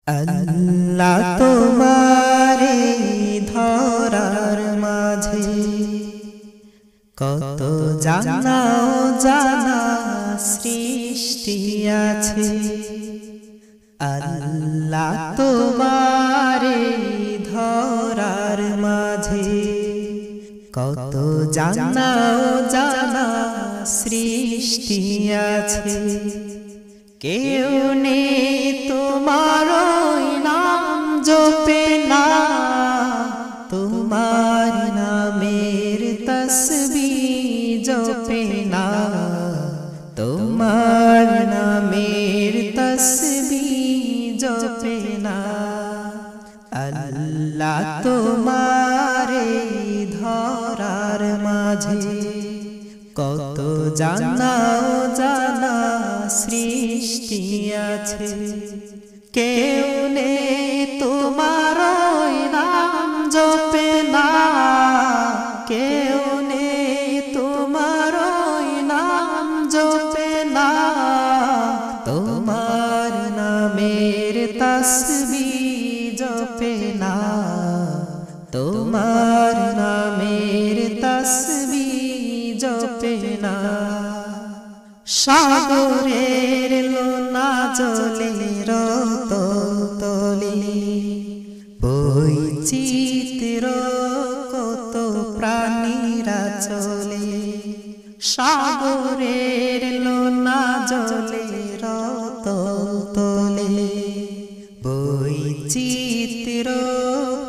আল্লাহ তোমারে ধরার মাঝে কত জানা জানা সৃষ্টি আছে। আল্লাহ তোমারে ধরার মাঝে কত জানা জানা সৃষ্টি আছে। কেউ নেই তোমার নাম জপে না, তোমার নামের তসবিহ জপে না, তোমার নামের তসবিহ জপে না। আল্লাহ তোমারে ধরার মাঝে কত জানা জানা সৃষ্টি আছে। কেউ নেই তোমার নাম জপে না, কেউ নেই তোমার নাম জপে না, তোমার নামের তসবিহ জপে না, তোমার নামের তসবিহ জপে না। সাগরের লোনা জলে রতল তলে বৈচিত্র্য কত প্রাণীরা চলে। সাগরের লোনা জলে রতল তলে বৈচিত্র্য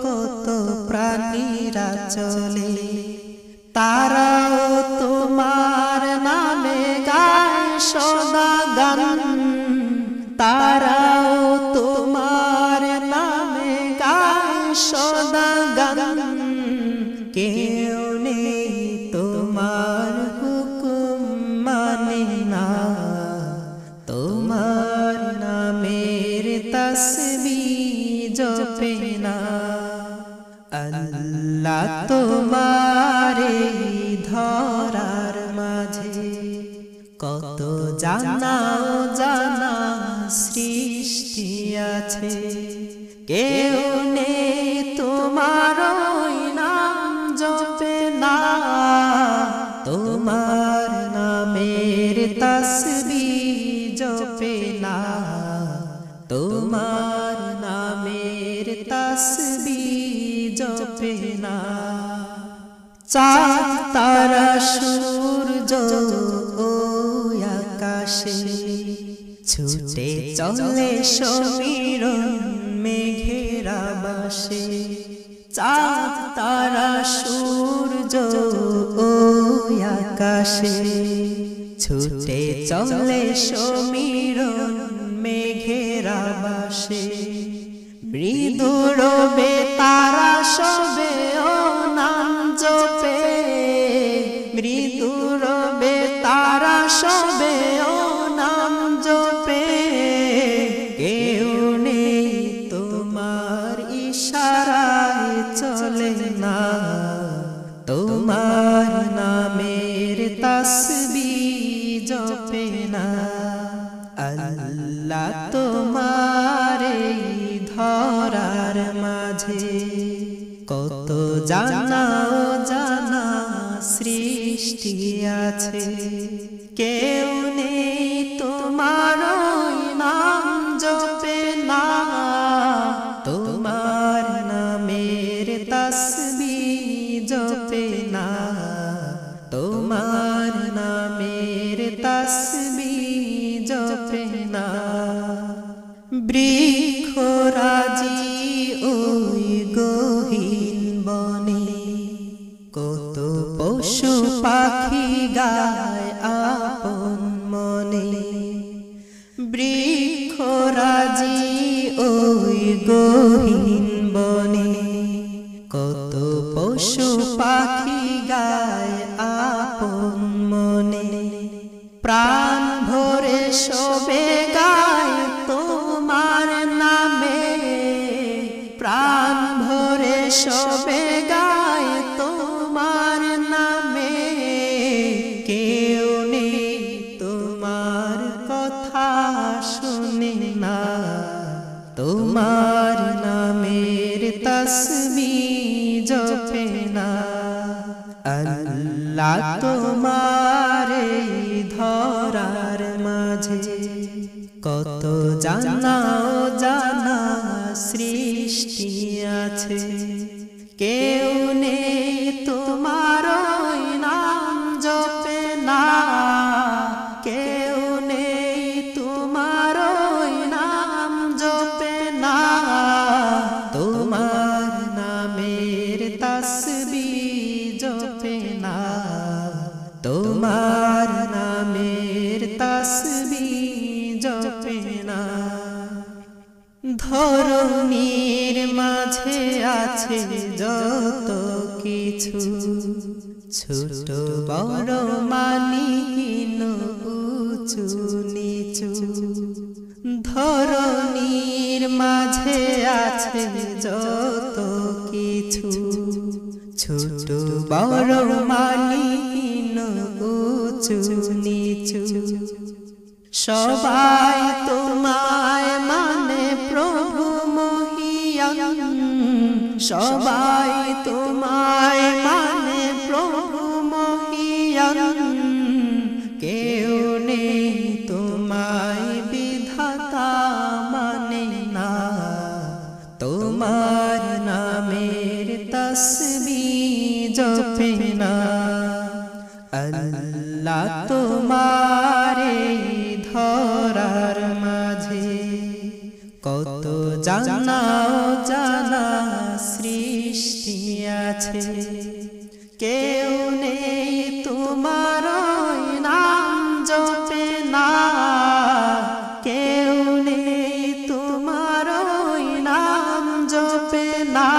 কত প্রাণীরা চলে। তারাও তোমার নামে গায় সদা গান, তারাও তোমার নামে গায় সদা গান। কেউ নেই তোমার হুকুম মানে না, তোমার নামের তসবিহ জপে না। আল্লাহ তোমারে ধরার মাঝে কত জানা জানা সৃষ্টি আছে। কেউ নেই তোমার নাম জপে না, তোমার নামের তসবিহ জপে না, তোমার নামের তসবিহ জপে না। চাঁদ তারা সূর্য ও আকাশে ছুটে চলে সমীরণ মেঘের আবাসে। চাঁদ তারা সূর্য ও আকাশে ছুটে চলে সমীরণ মেঘের আবাসে। মৃদু রবে তারা সবে ও নাম জপে, মৃদু রবে তারা সবে ও নাম জপে। কেউ নেই তোমার ইশারায় চলে না, তোমার নামের তসবিহ জপে না। আল্লাহ তোমারে ধরার মাঝে কত জানা জানা সৃষ্টি আছে। কেউ নেই তোমার নাম জপে না, তোমার নামের তসবিহ জপে না, তোমার নামের তসবিহ জপে না। বৃক্ষরাজি ওই গহীন বনে কত পশু পাখি গায় আপন মনে। বৃক্ষরাজি ওই গহীন বনে কত পশু পাখি গায় আপন মনে। প্রাণ ভরে সবে গায় তোমার নামে, প্রাণ ভরে সবে গায় তোমার নামে। কেউ নেই তোমার কথা শুনে না, তোমার তোমার নামের তসবিহ জপে না আল্লাহ তোমার এই ধরার মাঝে কত জানা জানা সৃষ্টি আছে কেউ নেই তোমার নাম জপে না কেউ নেই তোমার নাম জপে না তোমার নামের তসবিহ জপে না তোমার নামের তসবিহ জপে না ধরণীর মাঝে আছে যত কিছু ছোট বড় মালিহীন উঁচু নিচু ধরণীর মাঝে আছে যত কিছু ছোট বড় মালিহীন উঁচু নিচু সবাই তোমায় মানে প্রভু মহিয়ান সবাই তোমায় মানে প্রভু মহিয়ান কেউ নেই তোমায় বিধাতা মানে না তোমার নামের তসবিহ জপে না আল্লাহ তোমার এই ধরার মাঝে কত জানা জানা সৃষ্টি আছে কেউ নেই তোমার নাম জপে না কেউ নেই তোমার নাম জপে না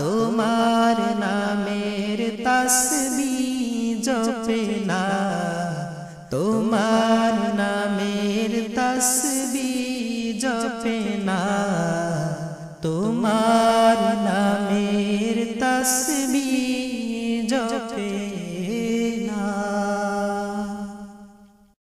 তোমার নামের তসবিহ জপে না তোমার নামের তসবিহ জপে না তোমার নামের তসবিহ জপে